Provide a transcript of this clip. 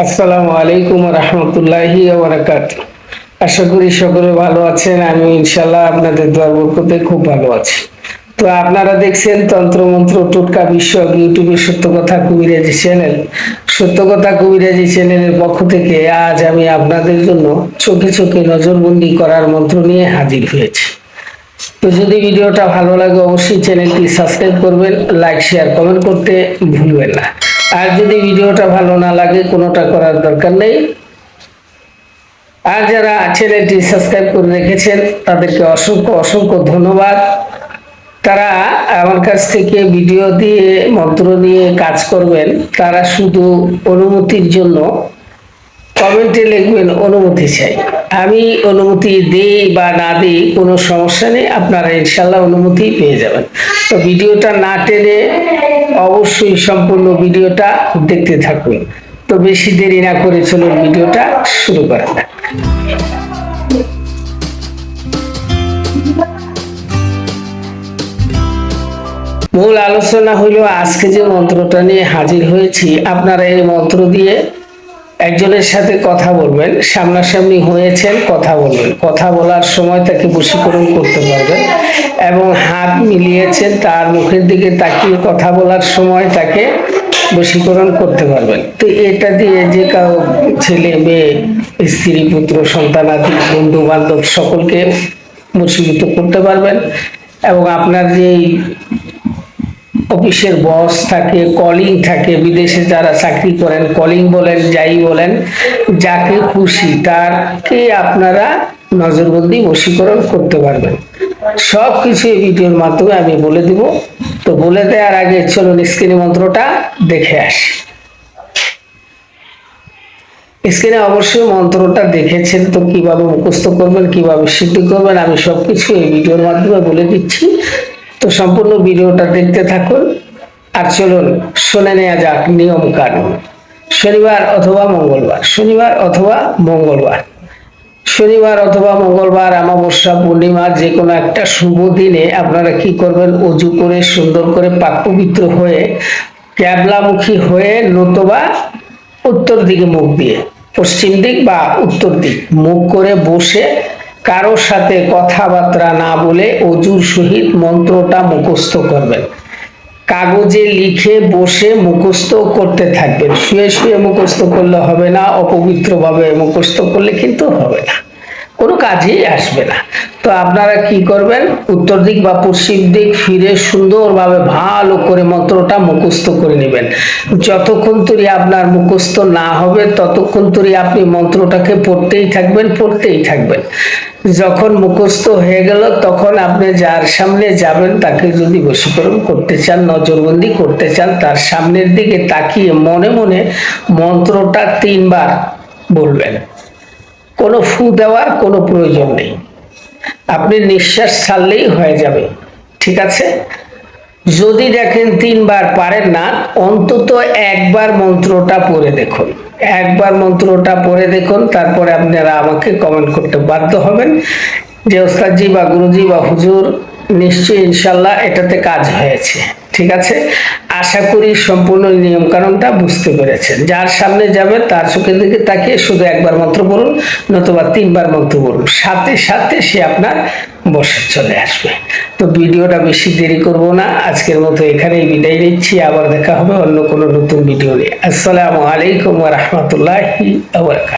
আসসালামু আলাইকুম রহমতুল্লাহি ওয়া বারাকাতুহু। আশা করি সকলে ভালো আছেন। আমি ইনশাল্লাহ আপনাদের দোয়ার বরকতে খুব ভালো আছি। তো আপনারা দেখছেন তন্ত্রমন্ত্র টোটকা বিষয়ক ইউটিউবে সত্য কথা কবিরাজি চ্যানেল। সত্য কথা কবিরাজি চ্যানেলের পক্ষ থেকে আজ আমি আপনাদের জন্য চোখে চোখে নজরবন্দি করার মন্ত্র নিয়ে হাজির হয়েছি। তো যদি ভিডিওটা ভালো লাগে অবশ্যই চ্যানেলটি সাবস্ক্রাইব করবেন, লাইক শেয়ার কমেন্ট করতে ভুলবেন না। আর যদি ভিডিওটা ভালো না লাগে কোনোটা করার দরকার নেই। আর যারা চ্যানেলটি সাবস্ক্রাইব করে রেখেছেন তাদেরকে অসংখ্য অসংখ্য ধন্যবাদ। তারা আমার কাছ থেকে ভিডিও দিয়ে মন্ত্র নিয়ে কাজ করবেন, তারা শুধু অনুমতির জন্য কমেন্টে লিখবেন অনুমতি চাই। আমি অনুমতি দিই বা না দিই কোনো সমস্যা নেই, আপনারা ইনশাল্লাহ অনুমতি পেয়ে যাবেন। তো ভিডিওটা না টেনে অবশ্যই সম্পূর্ণ ভিডিওটা দেখতে থাকুন। তো বেশি দেরি না করে চলুন ভিডিওটা শুরু করা যাক। মূল আলোচনা হলো আজকে যে মন্ত্রটা নিয়ে হাজির হয়েছি, আপনারা এই মন্ত্র দিয়ে একজনের সাথে কথা বলবেন, সামনাসামনি হয়েছেন কথা বলবেন, কথা বলার সময় তাকে বশীকরণ করতে পারবেন এবং হাত মিলিয়েছেন তার মুখের দিকে তাকিয়ে কথা বলার সময় তাকে বশীকরণ করতে পারবেন। তো এটা দিয়ে যে কাউ ছেলে মেয়ে স্ত্রী পুত্র সন্তানাদি বন্ধু বান্ধব সকলকে বশীভূত করতে পারবেন এবং আপনার যেই অফিসের বস থাকে, কলিং থাকে, বিদেশে যারা চাকরি করেন কলিং বলেন যাই বলেন, যাকে খুশি তাকে আপনারা নজরবন্দি বশীকরণ করতে পারবেন। সব কিছু এই ভিডিওর মাধ্যমে আমি বলে দিব। তো বলে দেওয়ার আগে চলুন স্ক্রিনে মন্ত্রটা দেখে আসি। স্ক্রিনে অবশ্যই মন্ত্রটা দেখেছেন, তো কিভাবে মুখস্থ করবেন, কিভাবে সিদ্ধি করবেন আমি সবকিছু এই ভিডিওর মাধ্যমে বলে দিচ্ছি। তো সম্পূর্ণ ভিডিওটা দেখতে থাকুন। আর চলুন শুনে নেওয়া যাক নিয়ম কানুন। শনিবার অথবা মঙ্গলবার, শনিবার অথবা মঙ্গলবার, শনিবার অথবা মঙ্গলবার, অমাবস্যা, পূর্ণিমা, যে কোনো একটা শুভ দিনে আপনারা কি করবেন, অজু করে সুন্দর করে পাক পবিত্র হয়ে ক্যাবলামুখী হয়ে নতুবা উত্তর দিকে মুখ দিয়ে, পশ্চিম দিক বা উত্তর দিক মুখ করে বসে কারোর সাথে কথাবার্তা না বলে অজুর সহিত মন্ত্রটা মুখস্থ করবেন। কাগজে লিখে বসে মুখস্থ করতে থাকবেন। শুয়ে শুয়ে মুখস্থ করলে হবে না, অপবিত্রভাবে মুখস্থ করলে কিন্তু হবে না, কোনো কাজেই আসবে না। তো আপনারা কি করবেন, উত্তর দিক বা পশ্চিম দিক ফিরে সুন্দরভাবে ভালো করে মন্ত্রটা মুখস্থ করে নেবেন। যতক্ষণ তরি আপনার মুখস্থ না হবে ততক্ষণ তরি আপনি মন্ত্রটাকে পড়তেই থাকবেন, পড়তেই থাকবেন। যখন মুখস্থ হয়ে গেল তখন আপনি যার সামনে যাবেন তাকে যদি বশীকরণ করতে চান, নজরবন্দি করতে চান, তার সামনের দিকে তাকিয়ে মনে মনে মন্ত্রটা 3 বার বলবেন। কোনো ফু দেওয়ার কোনো প্রয়োজন নেই, আপনি নিঃশ্বাস ছাড়লেই হয়ে যাবে, ঠিক আছে? যদি দেখেন 3 বার পারেন না, অন্তত একবার মন্ত্রটা পড়ে দেখুন, একবার মন্ত্রটা পড়ে দেখুন, তারপরে আপনারা আমাকে কমেন্ট করতে বাধ্য হবেন যে ওস্তাদজি বা গুরুজি বা হুজুর নিশ্চয়ই ইনশাল্লাহ এটাতে কাজ হয়েছে। ঠিক আছে, আশা করি সম্পূর্ণ নিয়ম কানুনটা বুঝতে পেরেছেন। যার সামনে যাবেন তার চোখের দিকে তাকিয়ে শুধু একবার মন্ত্র পড়ুন, নতুবা 3 বার মন্ত্র পড়ুন, সাথে সাথে সে আপনার বসে চলে আসবে। তো ভিডিওটা বেশি দেরি করব না, আজকের মতো এখানেই বিদায় নিচ্ছি। আবার দেখা হবে অন্য কোনো নতুন ভিডিও নিয়ে। আসসালামু আলাইকুম ওয়া রাহমাতুল্লাহি ওয়া বারাকাতুহু।